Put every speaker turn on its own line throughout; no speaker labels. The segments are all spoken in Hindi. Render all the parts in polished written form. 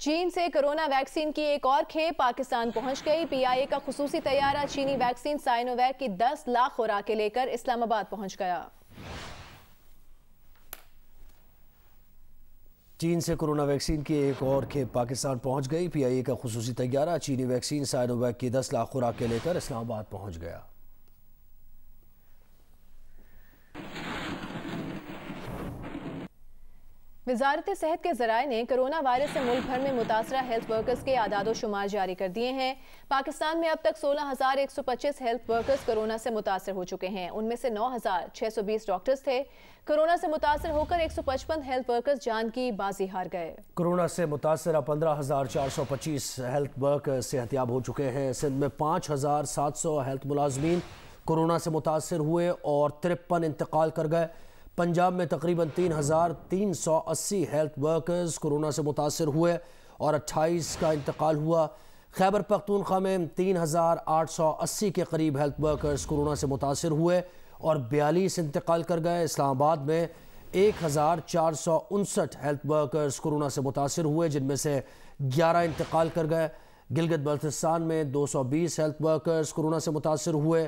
चीन से कोरोना वैक्सीन की एक और खेप पाकिस्तान पहुंच गई। पीआईए का खुसूसी तैयारा चीनी वैक्सीन साइनोवैक की 10 लाख खुराकें लेकर इस्लामाबाद पहुंच गया।
चीन से कोरोना वैक्सीन की एक और खेप पाकिस्तान पहुंच गई। पीआईए का खुसूसी तैयारा चीनी वैक्सीन साइनोवैक की 10 लाख खुराकें लेकर इस्लामाबाद पहुंच गया।
वजारत सेहत के जराये ने कोरोना वायरस से मुल्क भर में मुतासरा हेल्थ वर्कर्स के आदादो शुमार जारी कर दिए हैं। पाकिस्तान में अब तक 16,125 हेल्थ वर्कर्स कोरोना से मुतासर हो चुके हैं। उनमें से 9,620 डॉक्टर्स थे। कोरोना से मुतासर होकर 155 हेल्थ वर्कर्स जान की बाजी हार गए। कोरोना से मुतासर 15,425 हेल्थ वर्कर्स सेहतियाब हो चुके हैं। सिंध में 5,700 हेल्थ मुलाजमीन कोरोना से मुतासर हुए और 53 इंतकाल कर गए। पंजाब में तकरीबन 3,380 हेल्थ वर्कर्स कोरोना से मुतासर हुए और 28 का इंतकाल हुआ। खैबर पख्तूनख्वा में 3,880 के करीब हेल्थ वर्कर्स कोरोना से मुतासर हुए और 42 इंतकाल कर गए। इस्लामाबाद में 1,459 हेल्थ वर्कर्स कोरोना से मुतासर हुए, जिनमें से 11 इंतकाल कर गए। गिलगित बल्तिस्तान में 220 हेल्थ वर्कर्स कोरोना से मुतासर हुए,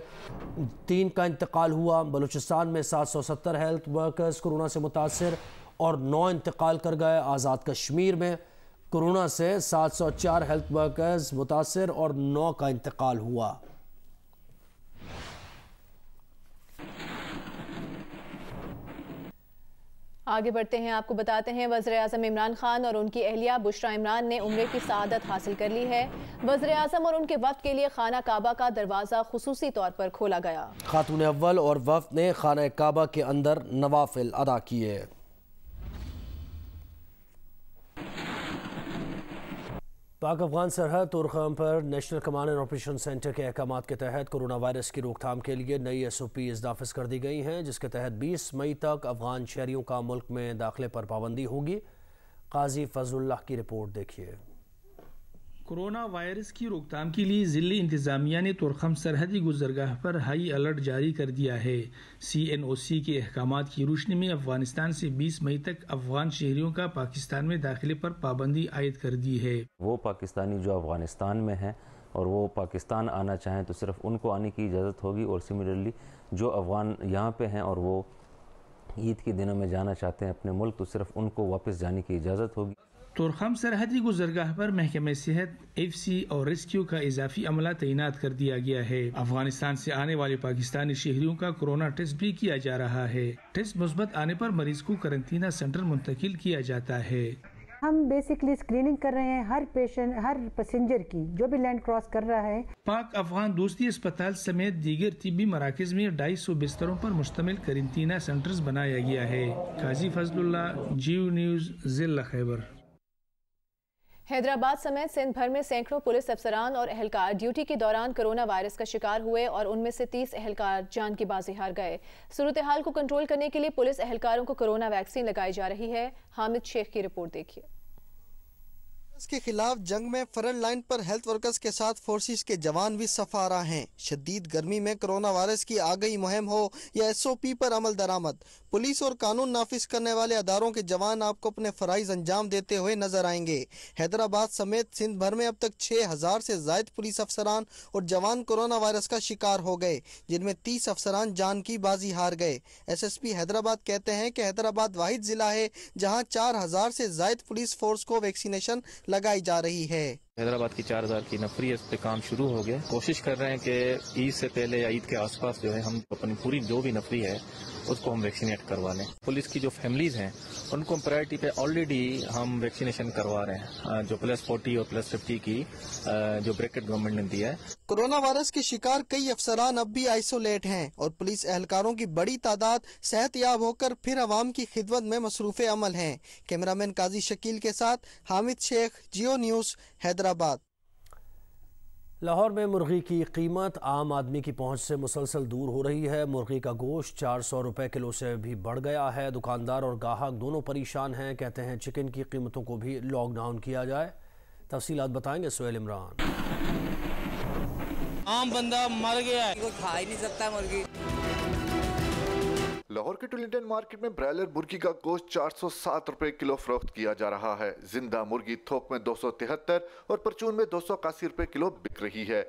3 का इंतकाल हुआ। बलूचिस्तान में 770 हेल्थ वर्कर्स कोरोना से मुतासर और 9 इंतकाल कर गए। आज़ाद कश्मीर में कोरोना से 704 हेल्थ वर्कर्स मुतासर और 9 का इंतकाल हुआ। आगे बढ़ते हैं, आपको बताते हैं वज़ीर-ए-आज़म इमरान खान और उनकी अहलिया बुशरा इमरान ने उम्रे की सआदत हासिल कर ली है। वज़ीर-ए-आज़म और उनके वफ़द के लिए खाना काबा का दरवाज़ा खुसूसी तौर पर खोला गया।
खातून अव्वल और वफ़द ने खाना काबा के अंदर नवाफिल अदा किए। पाक अफगान सरहद तुरखम पर national command and operation centre के अहकाम के तहत कोरोना वायरस की रोकथाम के लिए नई SOPs नाफिज कर दी गई हैं, जिसके तहत 20 मई तक अफगान शहरियों का मुल्क में दाखिले पर पाबंदी होगी। काजी फजलुल्लाह की रिपोर्ट देखिए।
कोरोना वायरस की रोकथाम के लिए ज़िली इंतजामिया ने तुरखम सरहदी गुजरगाह पर हाई अलर्ट जारी कर दिया है। CNOC के अहकामात की रोशनी में अफगानिस्तान से 20 मई तक अफगान शहरियों का पाकिस्तान में दाखिले पर पाबंदी आयद कर दी है।
वो पाकिस्तानी जो अफगानिस्तान में हैं और वो पाकिस्तान आना चाहें तो सिर्फ उनको आने की इजाज़त होगी, और सिमिलरली जो अफगान यहाँ पे हैं और वो ईद के दिनों में जाना चाहते हैं अपने मुल्क, तो सिर्फ उनको वापस जाने की इजाज़त होगी।
तुरखम सरहदी गुजरगाह पर महकमे सेहत, FC और रेस्क्यू का इजाफी अमला तैनात कर दिया गया है। अफगानिस्तान से आने वाले पाकिस्तानी शहरियों का कोरोना टेस्ट भी किया जा रहा है। टेस्ट मुस्बत आने पर मरीज को करंटीना सेंटर मुंतकिल किया जाता है।
हम बेसिकली स्क्रीनिंग कर रहे हैं हर पेशेंट, हर पैसेंजर की जो भी लैंड क्रॉस कर रहा है।
पाक अफगान दोस्ती अस्पताल समेत दीगर तिब्बी मराकज में 250 बिस्तरों पर मुश्तमिल करंटीना सेंटर्स बनाया गया है। काजी फजलुल्लाह, जियो न्यूज़, जिला खैबर।
हैदराबाद समेत सिंध भर में सैकड़ों पुलिस अफसरान और एहलकार ड्यूटी के दौरान कोरोना वायरस का शिकार हुए और उनमें से 30 एहलकार जान की बाजी हार गए। सूरत हाल को कंट्रोल करने के लिए पुलिस एहलकारों को कोरोना वैक्सीन लगाई जा रही है। हामिद शेख की रिपोर्ट देखिए।
के खिलाफ जंग में फ्रंट लाइन पर हेल्थ वर्कर्स के साथ फोर्सेस के जवान भी सफारा हैं। शदीद गर्मी में कोरोना वायरस की आगाही मुहिम हो या SOP पर अमल दरामद, पुलिस और कानून नाफिज करने वाले अदारों के जवान आपको अपने फराइज अंजाम देते हुए नजर आएंगे। हैदराबाद समेत सिंध भर में अब तक 6,000 से जायद पुलिस अफसरान और जवान कोरोना वायरस का शिकार हो गए, जिनमें 30 अफसरान जान की बाजी हार गए। SSP हैदराबाद कहते हैं कि हैदराबाद वाहिद जिला है जहाँ 4,000 से जायद पुलिस फोर्स को वैक्सीनेशन लगाई जा रही है।
हैदराबाद की 4,000 की नफरी इस पे काम शुरू हो गया। कोशिश कर रहे हैं कि ईद से पहले या ईद के आसपास जो है हम अपनी पूरी जो भी नफरी है उसको हम वैक्सीनेट करवा लें। पुलिस की जो फैमिलीज हैं उनको प्रायोरिटी पे ऑलरेडी हम वैक्सीनेशन करवा रहे हैं, जो +40 और +50 की जो ब्रैकेट गवर्नमेंट ने दिया है।
कोरोना वायरस के शिकार कई अफसरान अब भी आइसोलेट हैं और पुलिस एहलकारों की बड़ी तादाद सेहतयाब होकर फिर अवाम की खिदमत में मसरूफ़ अमल हैं। कैमरामैन काजी शकील के साथ हामिद शेख, जियो न्यूज़, हैदराबाद।
लाहौर में मुर्गी की कीमत आम आदमी की पहुंच से मुसलसल दूर हो रही है। मुर्गी का गोश्त 400 रुपए किलो से भी बढ़ गया है। दुकानदार और गाहक दोनों परेशान हैं। कहते हैं चिकन की कीमतों को भी लॉकडाउन किया जाए। तफसीलात बताएंगे सुहेल इमरान।
आम बंदा मर गया है,
कोई खा ही नहीं सकता मुर्गी।
लाहौर के टुलिंटन मार्केट में ब्रायलर मुर्गी का गोश्त 407 रुपए किलो फरोख्त किया जा रहा है। जिंदा मुर्गी थोक में 273 और परचून में 281 रुपए किलो बिक रही है।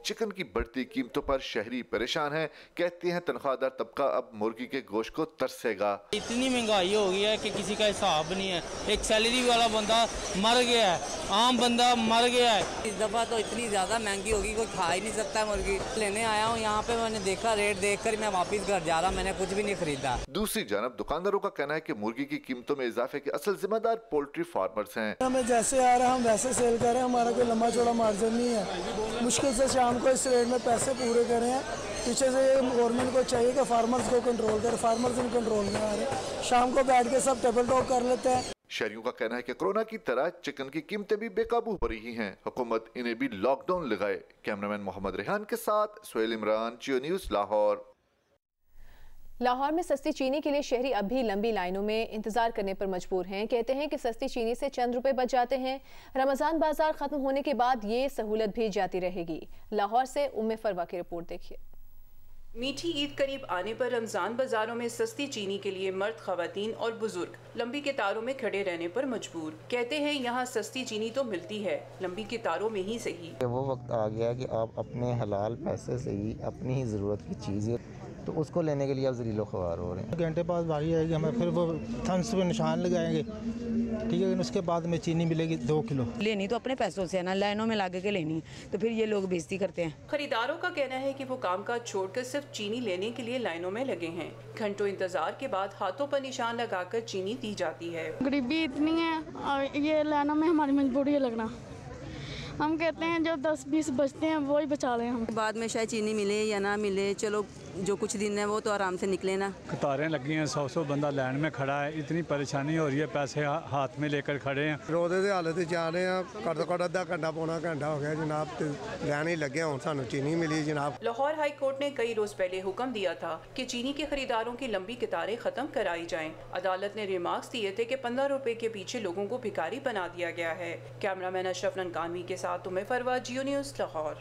चिकन की बढ़ती कीमतों पर शहरी परेशान हैं। कहते हैं तनख्वाहदार तबका अब मुर्गी के गोश्त को तरसेगा।
इतनी महंगाई हो गई है कि किसी का हिसाब नहीं है। एक सैलरी वाला बंदा मर गया है, आम बंदा मर गया है।
इस दफा तो इतनी ज्यादा महंगी होगी, कोई खा ही नहीं सकता मुर्गी। लेने आया हूँ यहाँ पे, मैंने देखा रेट देखकर मैं वापस घर जा रहा, मैंने कुछ भी नहीं खरीदा।
दूसरी जानब दुकानदारों का कहना है कि मुर्गी की कीमतों में इजाफे के असल जिम्मेदार पोल्ट्री फार्मर्स हैं।
हमें जैसे आ रहा है हम वैसे सेल करें, हमारा कोई लंबा चौड़ा मार्जिन नहीं है। मुश्किल से शाम को इस रेट में पैसे पूरे करें हैं। पीछे से गवर्नमेंट को चाहिए कि फार्मर्स को कंट्रोल करे, फार्मर्स इन कंट्रोल में आ रहे। शाम को बैठ के सब टेबल टॉक कर लेते हैं।
शहरियों का कहना है कि कोरोना की तरह चिकन की कीमतें भी बेकाबू हो रही हैं। हुकूमत इन्हें भी लॉकडाउन लगाए। कैमरामैन मोहम्मद रेहान के साथ सोहेल इमरान, जियो न्यूज़ लाहौर।
लाहौर में सस्ती चीनी के लिए शहरी अब भी लंबी लाइनों में इंतजार करने पर मजबूर हैं। कहते हैं कि सस्ती चीनी से चंद रुपए बच जाते हैं। रमजान बाजार खत्म होने के बाद ये सहूलत भी जाती रहेगी। लाहौर से उम्मे फरवा की रिपोर्ट देखिए।
मीठी ईद करीब आने पर रमजान बाजारों में सस्ती चीनी के लिए मर्द, खवातीन और बुजुर्ग लंबी कतारों में खड़े रहने पर मजबूर। कहते हैं यहाँ सस्ती चीनी तो मिलती है, लंबी कतारों में ही सही।
वो वक्त आ गया कि आप अपने हलाल पैसे से ही अपनी ही ज़रूरत की चीज़ें, तो उसको लेने के लिए आप ज़रीलो ख्वार हो रहे हैं।
घंटे बाद बारी आएगी, हमें फिर वो थम्स पे निशान लगाएंगे, ठीक है। उसके बाद में चीनी मिलेगी 2 किलो।
लेनी तो अपने पैसों से है ना, लाइनों में लागे के लेनी, तो फिर ये लोग बेइज्जती करते हैं।
खरीदारों का कहना है कि वो कामकाज छोड़कर सिर्फ चीनी लेने के लिए लाइनों में लगे हैं। घंटों इंतजार के बाद हाथों पर निशान लगाकर चीनी दी जाती है।
गरीबी इतनी है और ये लाइनों में हमारी मजबूरी है लगना। हम कहते हैं जो 10-20 बचते हैं वो ही बचा लें हम।
बाद में शायद चीनी मिले या ना मिले, चलो जो कुछ दिन है वो तो आराम से निकले ना।
कतारें लगी हैं, 100 बंदा लाइन में खड़ा है। इतनी परेशानी हो रही है, पैसे हाथ में लेकर खड़े हैं।
रोदे की हालत जा रहे हैं। घट तो घट अद्धा घंटा पौना घंटा हो गया जनाब, लाइन ही लगे हूँ, सानू चीनी मिली जनाब।
लाहौर हाई कोर्ट ने कई रोज पहले हुक्म दिया था कि चीनी के खरीदारों की लंबी कतारें खत्म कराई जाएं। अदालत ने रिमार्क्स दिए थे कि 15 रुपए के पीछे लोगों को भिखारी बना दिया गया है। कैमरामैन अशरफ ननकानवी के साथ उम्मे फरवा, जियो न्यूज़ लाहौर।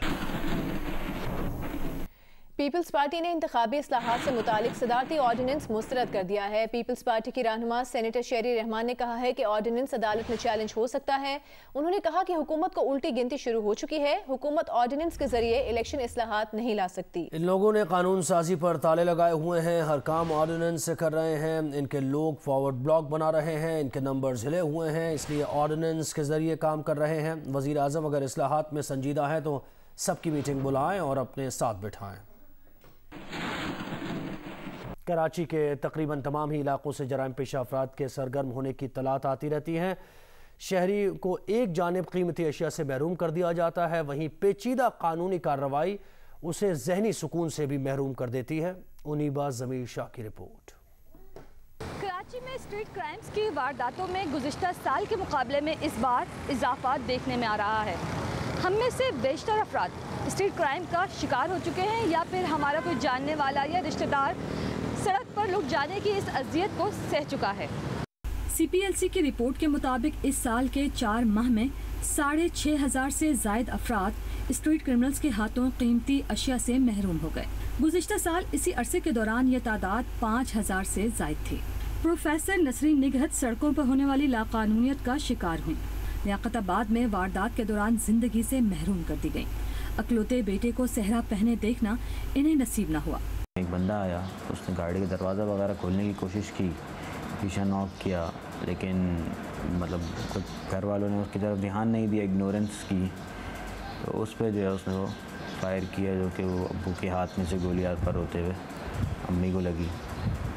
पीपल्स पार्टी ने इंतखाबी इस्लाहात से मुतालिक सदारती ऑर्डिनेंस मुस्तरद कर दिया है। पीपल्स पार्टी की रहनुमा सेनेटर शेरी रहमान ने कहा है कि ऑर्डिनेंस अदालत में चैलेंज हो सकता है। उन्होंने कहा कि हुकूमत को उल्टी गिनती शुरू हो चुकी है। हुकूमत ऑर्डिनेंस के जरिए इलेक्शन इस्लाहात नहीं ला सकती।
इन लोगों ने कानून साजी पर ताले लगाए हुए हैं। हर काम ऑर्डिनेंस से कर रहे हैं। इनके लोग फॉरवर्ड ब्लॉक बना रहे हैं। इनके नंबर हिले हुए हैं, इसलिए ऑर्डिनेंस के जरिए काम कर रहे हैं। वज़ीर आज़म अगर इस्लाहात में संजीदा है तो सबकी मीटिंग बुलाएं और अपने साथ बिठाएं। कराची के तकरीबन तमाम ही इलाकों से जराइम पेशा अफराद के सरगर्म होने की तलात आती रहती हैं। शहरी को एक जानिब कीमती अशिया से महरूम कर दिया जाता है, वहीं पेचीदा कानूनी कार्रवाई उसे जहनी सुकून से भी महरूम कर देती है। उनीबा ज़मीर शाह की रिपोर्ट।
कराची में स्ट्रीट क्राइम्स की वारदातों में गुज़िश्ता साल के मुकाबले में इस बार इजाफा देखने में आ रहा है। हम में से बेशतर अफराद स्ट्रीट क्राइम का शिकार हो चुके हैं या फिर हमारा कोई जानने वाला या रिश्तेदार सड़क पर लुट जाने की इस अजियत को सह चुका है।
CPLC की रिपोर्ट के मुताबिक इस साल के 4 माह में 6,500 से जायद अफराद स्ट्रीट क्रिमिनल्स के हाथों कीमती अशिया से महरूम हो गए। गुज़िश्ता साल इसी अरसे के दौरान यह तादाद 5,000 से जायद थी। प्रोफेसर नसरीन निगहत सड़कों पर होने वाली लाकानूनियत का शिकार हुई। लियाकताबाद में वारदात के दौरान जिंदगी से महरूम कर दी गई। अकलौते बेटे को सहरा पहने देखना इन्हें नसीब न हुआ।
एक बंदा आया, उसने गाड़ी का दरवाज़ा वगैरह खोलने की कोशिश की, शीशा नॉक किया, लेकिन मतलब घर वालों ने उसकी तरफ ध्यान नहीं दिया, इग्नोरेंस की, तो उस पर जो है उसने वो फायर किया, जो कि वो अब्बू के हाथ में से गोली पर होते हुए अम्मी को लगी।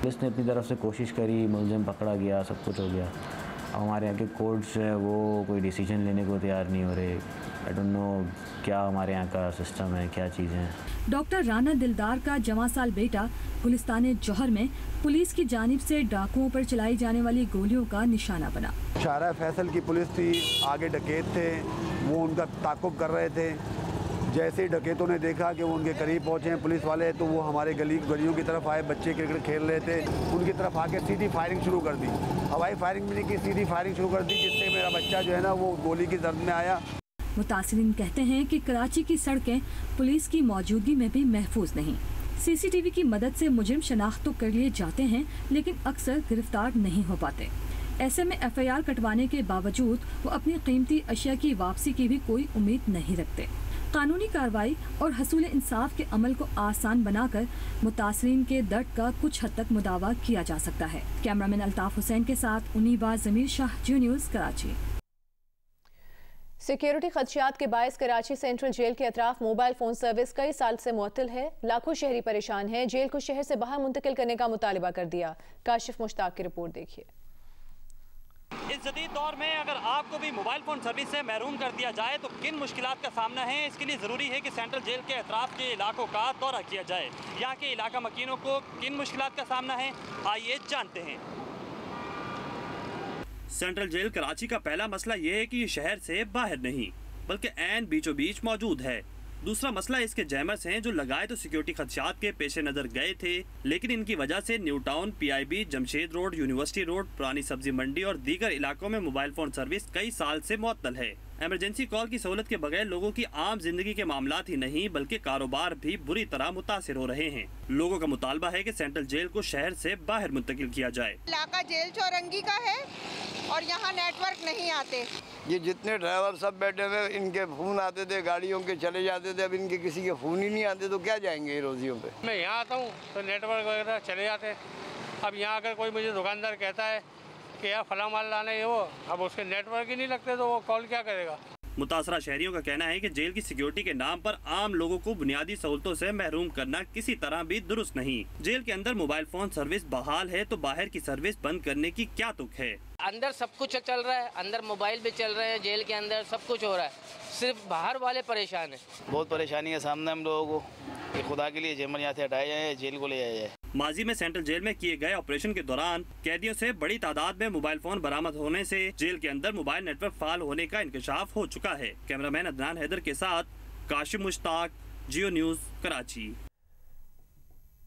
पुलिस ने अपनी तरफ से कोशिश करी, मुलजिम पकड़ा गया, सब कुछ हो गया। अब हमारे यहाँ के कोर्ट्स है वो कोई डिसीजन लेने को तैयार नहीं हो रहे। आई डोंट नो क्या हमारे यहाँ का सिस्टम है, क्या चीज़ें हैं।
डॉक्टर राना दिलदार का जवां साल बेटा गुलिस्तान जौहर में पुलिस की जानिब से डाकुओं पर चलाई जाने वाली गोलियों का निशाना बना।
शारा फैसल की पुलिस थी, आगे डकैत थे, वो उनका ताक़ुब कर रहे थे। जैसे ही डकैतों ने देखा कि वो उनके करीब पहुँचे हैं पुलिस वाले, तो वो हमारे गलियों की तरफ आए। बच्चे क्रिकेट खेल रहे थे, उनकी तरफ आके सीधी फायरिंग शुरू कर दी। हवाई फायरिंग भी नहीं की, सीधी फायरिंग शुरू कर दी, जिससे मेरा बच्चा जो है ना वो गोली की जद में आया।
मुतासिरीन कहते हैं कि कराची की सड़कें पुलिस की मौजूदगी में भी महफूज नहीं। CCTV की मदद से मुजरिम शनाख्त तो कर लिए जाते हैं, लेकिन अक्सर गिरफ्तार नहीं हो पाते। ऐसे में FIR कटवाने के बावजूद वो अपनी कीमती अशिया की वापसी की भी कोई उम्मीद नहीं रखते। कानूनी कार्रवाई और हसूल इंसाफ के अमल को आसान बनाकर मुतासरीन के दर्द का कुछ हद तक मुदावा किया जा सकता है। कैमरामैन अल्ताफ हुसैन के साथ उन्नीबा जमीर शाह, जियो न्यूज़, कराची।
सिक्योरिटी खदशात के बायस कराची सेंट्रल जेल के अतराफ मोबाइल फोन सर्विस कई साल से मुअत्तल है। लाखों शहरी परेशान हैं। जेल को शहर से बाहर मुंतकिल करने का मुतालिबा कर दिया। काशिफ मुश्ताक की रिपोर्ट देखिए।
इस जदीद दौर में अगर आपको भी मोबाइल फ़ोन सर्विस से महरूम कर दिया जाए तो किन मुश्किलात का सामना है, इसके लिए ज़रूरी है कि सेंट्रल जेल के अतराफ के इलाकों का दौरा किया जाए। यहाँ के इलाका मकीनों को किन मुश्किलात का सामना है, आइए जानते हैं। सेंट्रल जेल कराची का पहला मसला ये है कि ये शहर से बाहर नहीं बल्कि ऐन बीचों बीच मौजूद है। दूसरा मसला इसके जैमर्स हैं जो लगाए तो सिक्योरिटी खदशात के पेश नज़र गए थे, लेकिन इनकी वजह से new town, PIB, Jamshed road, university road, पुरानी सब्जी मंडी और दीगर इलाकों में मोबाइल फ़ोन सर्विस कई साल से मुअत्तल है। एमरजेंसी कॉल की सहूलत के बगैर लोगों की आम जिंदगी के मामलात ही नहीं बल्कि कारोबार भी बुरी तरह मुतासिर हो रहे हैं। लोगों का मुतालबा है कि सेंट्रल जेल को शहर से बाहर मुंतकिल किया जाए।
इलाका जेल चौरंगी का है और यहाँ नेटवर्क नहीं आते।
ये जितने ड्राइवर सब बैठे हुए, इनके फ़ोन आते थे, गाड़ियों के चले जाते थे, अब इनके किसी के फ़ोन ही नहीं आते तो क्या जाएंगे रोजियों पे।
मैं यहाँ आता हूँ तो नेटवर्क वगैरह चले जाते। अब यहाँ अगर कोई मुझे दुकानदार कहता है कि यार फला माल लाना है वो, अब उसके नेटवर्क ही नहीं लगते तो वो कॉल क्या करेगा।
मुतासरा शहरियों का कहना है कि जेल की सिक्योरिटी के नाम पर आम लोगों को बुनियादी सहूलतों से महरूम करना किसी तरह भी दुरुस्त नहीं। जेल के अंदर मोबाइल फोन सर्विस बहाल है तो बाहर की सर्विस बंद करने की क्या तुक है।
अंदर सब कुछ चल रहा है, अंदर मोबाइल भी चल रहे हैं, जेल के अंदर सब कुछ हो रहा है, सिर्फ बाहर वाले परेशान है।
बहुत परेशानी है सामने हम लोगों को कि खुदा के लिए जेमर यहाँ से हटाया जाए, जेल को ले आया जाए।
माजी में सेंट्रल जेल में किए गए ऑपरेशन के दौरान कैदियों से बड़ी तादाद में मोबाइल फोन बरामद होने से जेल के अंदर मोबाइल नेटवर्क फाल होने का इंकशाफ हो चुका है। कैमरामैन अदनान हैदर के साथ काशिफ मुश्ताक, जियो न्यूज़, कराची।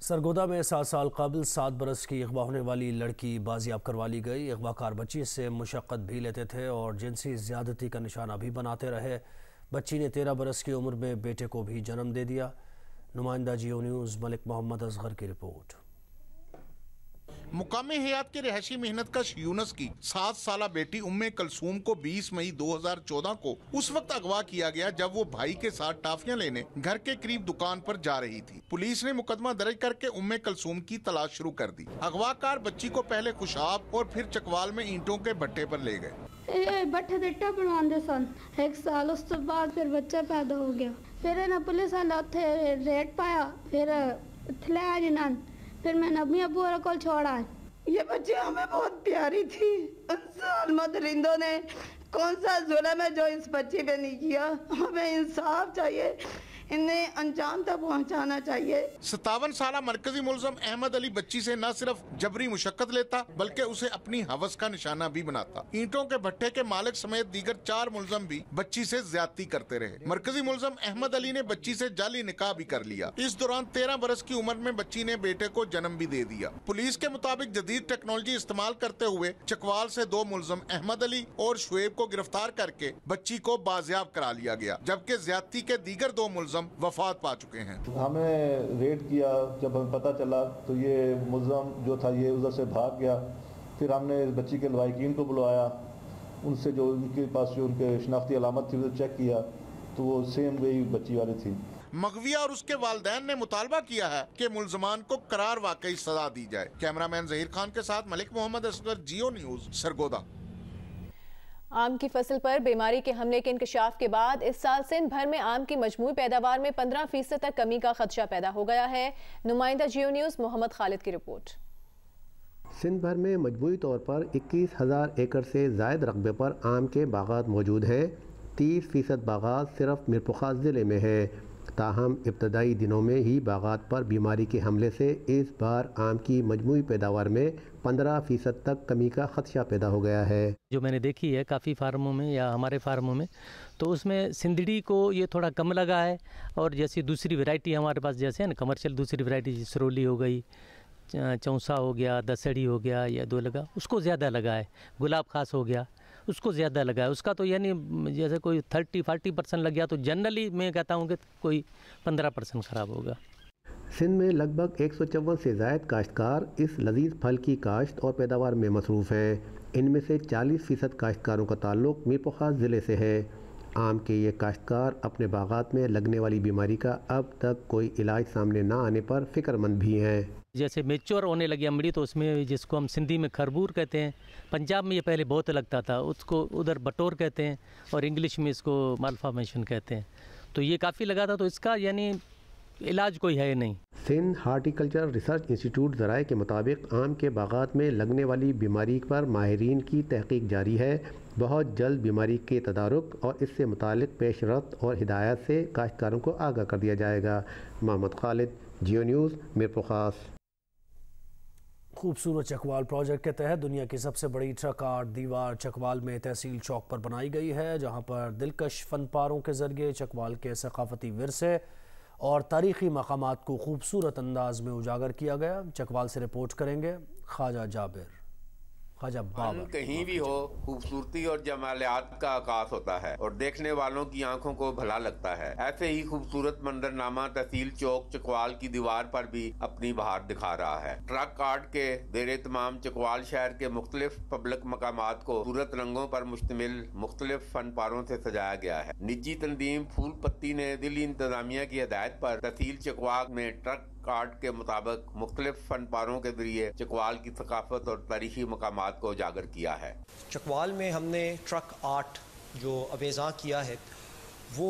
सरगोदा में 7 साल कबल 7 बरस की अगवा होने वाली लड़की बाजियाब करवा ली गई। अगवाकार बच्ची से मुशक्क़त भी लेते थे और जिनसी ज़्यादती का निशाना भी बनाते रहे। बच्ची ने 13 बरस की उम्र में बेटे को भी जन्म दे दिया। नुमाइंदा जियो न्यूज़ मलिक मोहम्मद असगर की रिपोर्ट।
मुकामी हयात के रिहायशी मेहनतकश यूनुस की 7 साला बेटी उम्मे कलसूम को 20 मई 2014 को उस वक्त अगवा किया गया जब वो भाई के साथ टाफियां लेने घर के करीब दुकान पर जा रही थी। पुलिस ने मुकदमा दर्ज करके उम्मे कलसूम की तलाश शुरू कर दी। अगवाकार बच्ची को पहले खुशाब और फिर चकवाल में ईंटों के भट्टे पर ले गए।
भट्टे दिट्टा बनवाते सन 1 साल, उस तो बाद फिर बच्चा पैदा हो गया। फिर इन्हें पुलिस वाला उत्थे रेट पाया, फिर थलाया जिन्हें, फिर मैंने अम्मी अबू को छोड़ा।
ये बच्ची हमें बहुत प्यारी थी। दरिंदों ने कौन सा जुल्म है जो इस बच्ची पे नहीं किया। हमें इंसाफ चाहिए, इन्हें अंजाम तक पहुंचाना चाहिए।
57 साला मरकजी मुलजम अहमद अली बच्ची से न सिर्फ जबरी मुशक्कत लेता बल्कि उसे अपनी हवस का निशाना भी बनाता। ईंटों के भट्टे के मालिक समेत दीगर 4 मुलजम भी बच्ची से ज्यादती करते रहे। मरकजी मुलजम अहमद अली ने बच्ची से जाली निकाह भी कर लिया। इस दौरान 13 बरस की उम्र में बच्ची ने बेटे को जन्म भी दे दिया। पुलिस के मुताबिक जदीद टेक्नोलॉजी इस्तेमाल करते हुए चकवाल से 2 मुलजम अहमद अली और शुएब को गिरफ्तार करके बच्ची को बाजियाब करा लिया गया, जबकि ज्यादती के दीगर 2 मुलजम वफात पा चुके हैं।
हमें रेड किया, जब हमें पता चला तो ये मुलजम जो था ये उधर से भाग गया। फिर हमने बच्ची के लवाहिकीन को बुलवाया, उनसे जो उनके पास जो उनके शनाख्ती अलामत थी उसे चेक किया तो वो सेम वही बच्ची वाली थी।
मगविया और उसके वालिदैन ने मुतालबा किया है कि मुलजमान को करार वाकई सजा दी जाए। कैमरामैन जहीर खान के साथ मलिक मोहम्मद असगर, जियो न्यूज़, सरगोदा।
आम की फसल पर बीमारी के हमले के इंकशाफ के बाद इस साल सिंध भर में आम की मजमूई पैदावार में 15% तक कमी का खदशा पैदा हो गया है। नुमाइंदा जियो न्यूज़ मोहम्मद खालिद की रिपोर्ट।
सिंध भर में मजमूई तौर पर 21,000 एकड़ से ज़ायद रकबे पर आम के बागात मौजूद हैं। 30% बागात सिर्फ मीरपुखार ज़िले में है। ताहम इब्तदाई दिनों में ही बागात पर बीमारी के हमले से इस बार आम की मजमूई पैदावार में 15% तक कमी का खदशा पैदा हो गया है।
जो मैंने देखी है काफ़ी फार्मों में या हमारे फार्मों में, तो उसमें सिंदड़ी को ये थोड़ा कम लगा है। और जैसी दूसरी वैरायटी हमारे पास जैसे है ना कमर्शियल दूसरी वैरायटी सरौली हो गई, चौंसा हो गया, दसड़ी हो गया या 2 लगा, उसको ज़्यादा लगा है। गुलाब खास हो गया, उसको ज़्यादा लगा है। उसका तो यानी जैसे कोई 30-40% लग गया तो जनरली मैं कहता हूँ कि कोई 15% ख़राब होगा।
सिंध में लगभग 154 से ज़ायद काश्तकार इस लजीज फल की काश्त और पैदावार में मसरूफ़ हैं। इनमें से 40% काश्तकारों का ताल्लुक़ मीर पुखार ज़िले से है। आम के ये काश्तकार अपने बागात में लगने वाली बीमारी का अब तक कोई इलाज सामने ना आने पर फ़िक्रमंद भी हैं।
जैसे मेच्योर होने लगी अमड़ी तो उसमें जिसको हम सिंधी में खरबूर कहते हैं, पंजाब में ये पहले बहुत लगता था, उसको उधर बटोर कहते हैं और इंग्लिश में इसको मालफॉर्मेशन कहते हैं। तो ये काफ़ी लगा था, तो इसका यानी इलाज कोई है नहीं।
सिंध हार्टिकल्चर रिसर्च इंस्टीट्यूट ज़राए के मुताबिक आम के बागात में लगने वाली बीमारी पर माहिरीन की तहकीक जारी है। बहुत जल्द बीमारी के तदारुक और इससे मुतालिक पेशरफ्त और हिदायत से काश्तकारों को आगाह कर दिया जाएगा। मोहम्मद खालिद, जियो न्यूज़, मीरपुखास।
खूबसूरत चकवाल प्रोजेक्ट के तहत दुनिया की सबसे बड़ी ट्रक आर्ट दीवार चकवाल में तहसील चौक पर बनाई गई है, जहां पर दिलकश फनपारों के जरिए चकवाल के सकाफती विरसे और तारीख़ी मकामात को खूबसूरत अंदाज में उजागर किया गया। चकवाल से रिपोर्ट करेंगे ख्वाजा जाबिर।
कहीं भी हो, खूबसूरती और जमालियात का आकाश होता है और देखने वालों की आंखों को भला लगता है। ऐसे ही खूबसूरत मंजरनामा तहसील चौक चकवाल की दीवार पर भी अपनी बहार दिखा रहा है। ट्रक आर्ट के ज़ेरे तमाम चकवाल शहर के मुख्तलिफ पब्लिक मकामात को खूबसूरत रंगों पर मुश्तमिल मुख्तलिफ फनपारों से सजाया गया है। निजी तंजीम फूल पत्ती ने दिल्ली इंतजामिया की हिदायत पर तहसील चकवाल में ट्रक आर्ट के मुताबिक मुख्तलिफ फनपारों के जरिए चकवाल की सकाफत और तारीखी मकामात को उजागर किया है।
चकवाल में हमने ट्रक आर्ट जो अवेज़ा किया है वो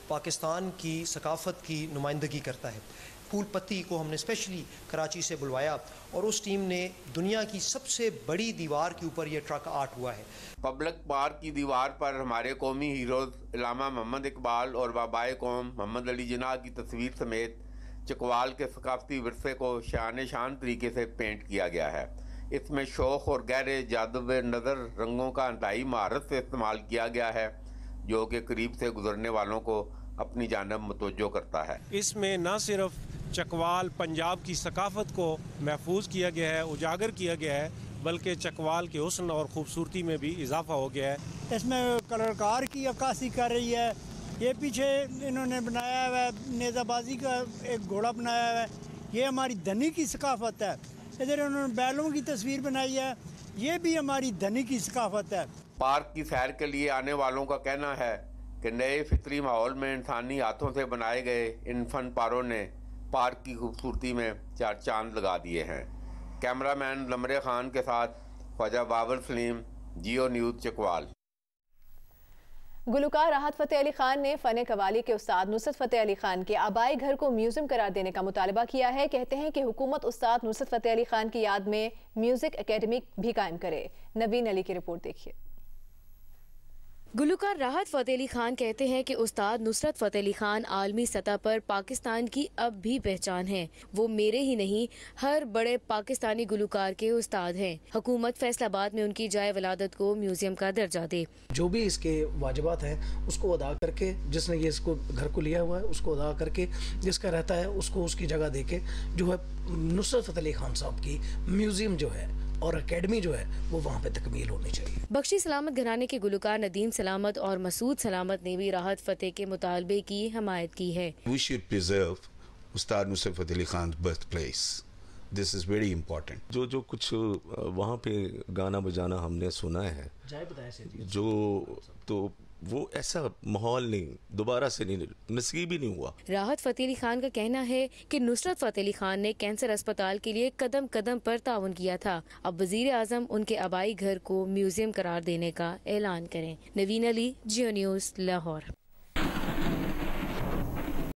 पाकिस्तान की सकाफत की नुमाइंदगी करता है। फूल पत्ती को हमने स्पेशली कराची से बुलवाया और उस टीम ने दुनिया की सबसे बड़ी दीवार के ऊपर ये ट्रक आर्ट हुआ है।
पब्लिक पार्क की दीवार पर हमारे कौमी हीरोज इलामा मोहम्मद इकबाल और बाबाए कौम मोहम्मद अली जिन्ना की तस्वीर समेत चकवाल के सकाफती विरसे को शान शान तरीके से पेंट किया गया है। इसमें शौक और गहरे जादब नज़र रंगों का इंतहाई महारत से इस्तेमाल किया गया है, जो कि करीब से गुजरने वालों को अपनी जानब मुतवज्जो करता है।
इसमें न सिर्फ चकवाल पंजाब की सकाफत को महफूज किया गया है, उजागर किया गया है, बल्कि चकवाल के हुस्न और खूबसूरती में भी इजाफा हो गया है।
इसमें कलाकार की अक्कासी कर रही है। ये पीछे इन्होंने बनाया हुआ है नेज़ाबाजी का एक घोड़ा बनाया हुआ है, ये हमारी धनी की सकाफत है। इधर उन्होंने बैलों की तस्वीर बनाई है, ये भी हमारी धनी की सकाफत है।
पार्क की सैर के लिए आने वालों का कहना है कि नए फितरी माहौल में इंसानी हाथों से बनाए गए इन फनपारों ने पार्क की खूबसूरती में चार चांद लगा दिए हैं। कैमरामैन लमरे खान के साथ ख्वाजा बाबर सलीम, जियो न्यूज़ चकवाल।
गुलकार राहत फ़तेह अली खान ने फ़न कवाली के उस्ताद नुसरत फ़तेह अली खान के आबाई घर को म्यूज़ियम करार देने का मुतालबा किया है। कहते हैं कि हुकूमत उस्ताद नुसरत फ़तेह अली खान की याद में म्यूज़िक एकेडमी भी कायम करे। नवीन अली की रिपोर्ट देखिए।
गुलकार राहत फ़तेह अली खान कहते हैं कि उस्ताद नुसरत फ़तेह अली खान आलमी सतह पर पाकिस्तान की अब भी पहचान है। वो मेरे ही नहीं हर बड़े पाकिस्तानी गुलकार के उस्ताद हैं। हुकूमत फैसलाबाद में उनकी जाए वलादत को म्यूजियम का दर्जा दे। जो भी इसके वाजिबात हैं उसको अदा करके, जिसने ये इसको घर को लिया हुआ है उसको अदा करके, जिसका रहता है उसको उसकी जगह दे के जो है नुसरत फ़तेह अली खान साहब की म्यूजियम जो है और एकेडमी जो है वो वहाँ पे तकमील होनी चाहिए। बख्शी सलामत घराने के गुलकार नदीम सलामत और मसूद सलामत ने भी राहत फ़तेह के मुतालबे की हमायत की है।
We should preserve Ustad Nusrat Fateh Ali Khan birth place. This is very important. जो कुछ वहाँ पे गाना बजाना हमने सुना है, जो तो वो ऐसा माहौल नहीं दोबारा से नहीं नसीब ही नहीं हुआ। राहत फ़तेह अली खान का कहना है कि नुसरत फ़तेह अली खान ने कैंसर अस्पताल के लिए कदम कदम पर ताउन किया था। अब वज़ीर आज़म उनके आबाई घर को म्यूजियम करार देने का ऐलान करें। नवीन अली, जियो न्यूज़, लाहौर।